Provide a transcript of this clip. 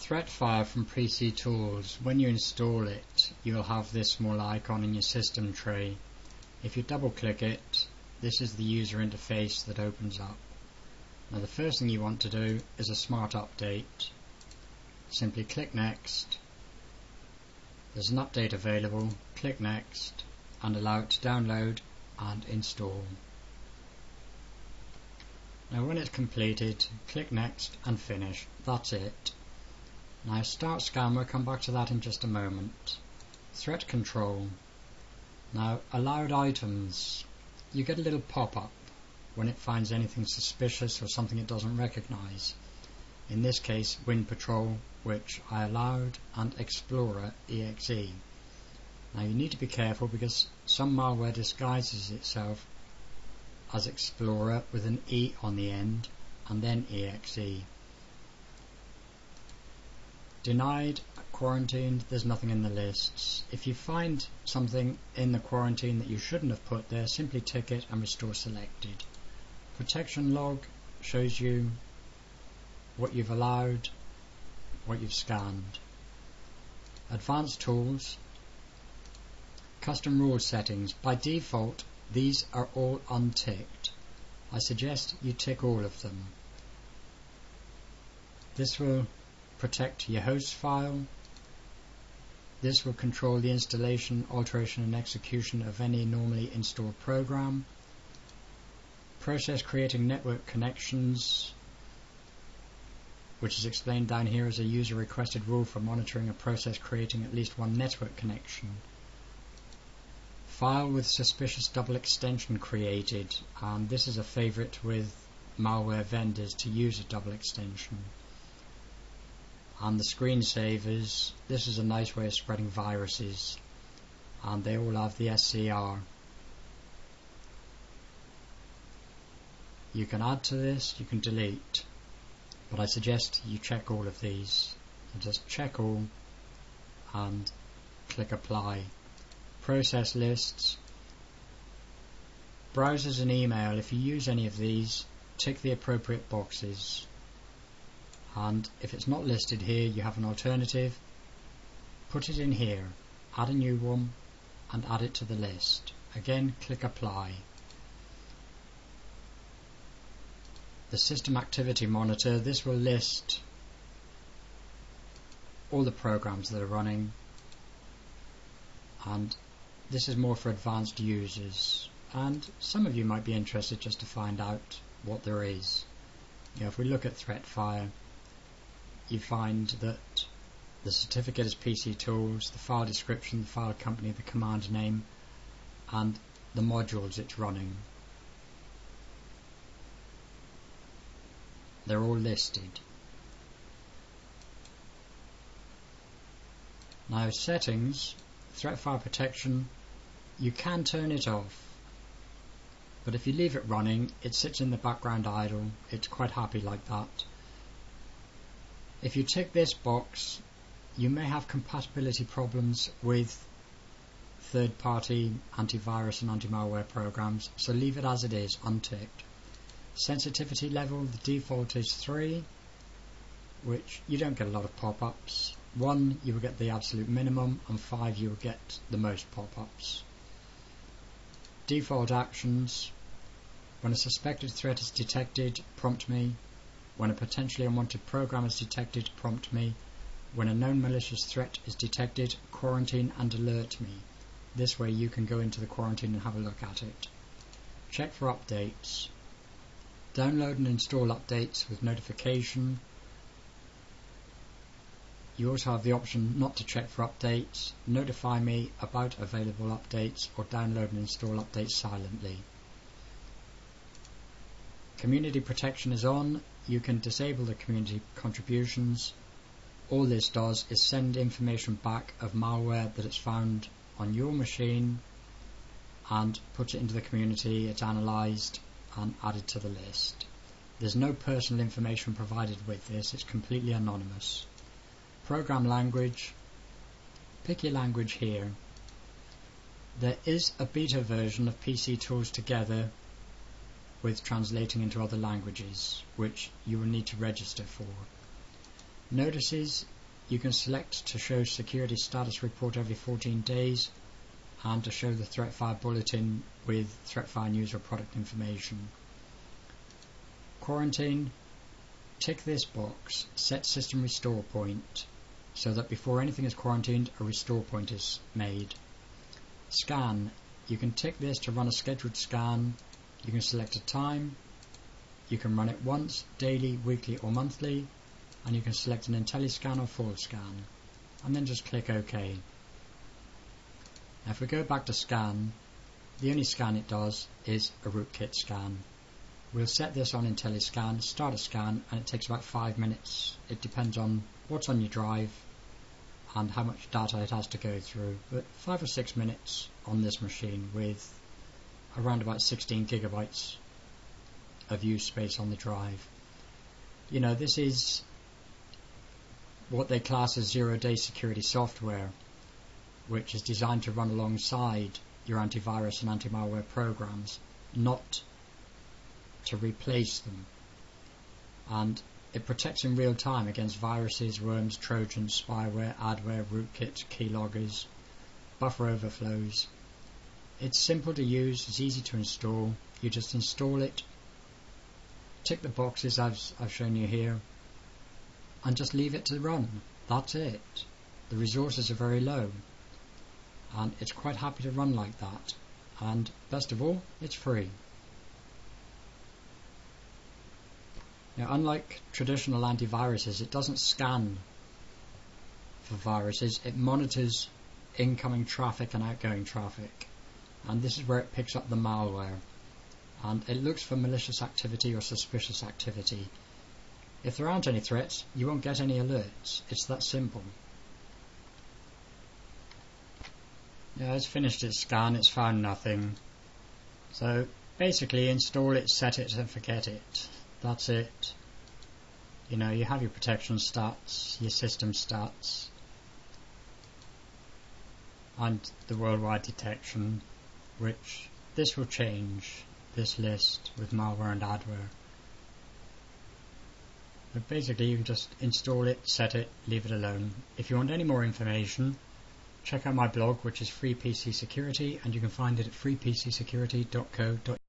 Threatfire from PC Tools, when you install it, you'll have this small icon in your system tray. If you double click it, this is the user interface that opens up. Now the first thing you want to do is a smart update. Simply click Next. There's an update available, click Next and allow it to download and install. Now when it's completed, click Next and Finish. That's it. Now Start Scan, we'll come back to that in just a moment. Threat Control. Now allowed items. You get a little pop-up when it finds anything suspicious or something it doesn't recognize. In this case, Wind Patrol, which I allowed, and Explorer exe. Now you need to be careful because some malware disguises itself as Explorer with an E on the end and then exe. Denied, quarantined, there's nothing in the lists. If you find something in the quarantine that you shouldn't have put there, simply tick it and restore selected. Protection log shows you what you've allowed, what you've scanned. Advanced tools, custom rule settings. By default, these are all unticked. I suggest you tick all of them. This will protect your host file. This will control the installation, alteration and execution of any normally installed program. Process creating network connections, which is explained down here as a user requested rule for monitoring a process creating at least one network connection. File with suspicious double extension created, and this is a favorite with malware vendors to use a double extension. And the screensavers, this is a nice way of spreading viruses, and they all have the SCR. You can add to this, you can delete, but I suggest you check all of these. So just check all and click apply. Process lists, browsers and email. If you use any of these, tick the appropriate boxes. And if it's not listed here, you have an alternative. Put it in here, add a new one and add it to the list. Again, click apply. The system activity monitor, this will list all the programs that are running, and this is more for advanced users, and some of you might be interested just to find out what there is. If we look at Threatfire, you find that the certificate is PC Tools, the file description, the file company, the command name, and the modules it's running. They're all listed. Now settings, Threatfire protection, you can turn it off, but if you leave it running, it sits in the background idle. It's quite happy like that. If you tick this box, you may have compatibility problems with third-party antivirus and antimalware programs, so leave it as it is, unticked. Sensitivity level, the default is 3, which you don't get a lot of pop-ups. 1, you will get the absolute minimum, and 5, you will get the most pop-ups. Default actions, when a suspected threat is detected, prompt me. When a potentially unwanted program is detected, prompt me. When a known malicious threat is detected, quarantine and alert me. This way you can go into the quarantine and have a look at it. Check for updates. Download and install updates with notification. You also have the option not to check for updates, notify me about available updates, or download and install updates silently. Community protection is on. You can disable the community contributions. All this does is send information back of malware that it's found on your machine and put it into the community. It's analysed and added to the list. There's no personal information provided with this, it's completely anonymous. Program language, pick your language here. There is a beta version of PC Tools Together with translating into other languages, which you will need to register for. Notices, you can select to show security status report every 14 days and to show the Threatfire bulletin with Threatfire news or product information. Quarantine, tick this box, set system restore point, so that before anything is quarantined, a restore point is made. Scan, you can tick this to run a scheduled scan. You can select a time, you can run it once, daily, weekly or monthly, and you can select an IntelliScan or full scan, and then just click OK. Now if we go back to scan, the only scan it does is a rootkit scan. We'll set this on IntelliScan, start a scan, and it takes about 5 minutes. It depends on what's on your drive and how much data it has to go through, but 5 or 6 minutes on this machine with around about 16 gigabytes of use space on the drive. You know, this is what they class as zero-day security software, which is designed to run alongside your antivirus and antimalware programs, not to replace them. And it protects in real time against viruses, worms, trojans, spyware, adware, rootkits, keyloggers, buffer overflows. It's simple to use, it's easy to install. You just install it, tick the boxes I've shown you here, and just leave it to run. That's it. The resources are very low, and it's quite happy to run like that. And best of all, it's free. Now, unlike traditional antiviruses, it doesn't scan for viruses, it monitors incoming traffic and outgoing traffic, and this is where it picks up the malware, and it looks for malicious activity or suspicious activity. If there aren't any threats, you won't get any alerts. It's that simple. Yeah, it's finished its scan, it's found nothing. So basically install it, set it and forget it. That's it. You know, you have your protection stats, your system stats, and the worldwide detection, which this will change, this list with malware and adware. But basically you can just install it, set it, leave it alone. If you want any more information, check out my blog, which is Free PC Security, and you can find it at freepcsecurity.co.uk.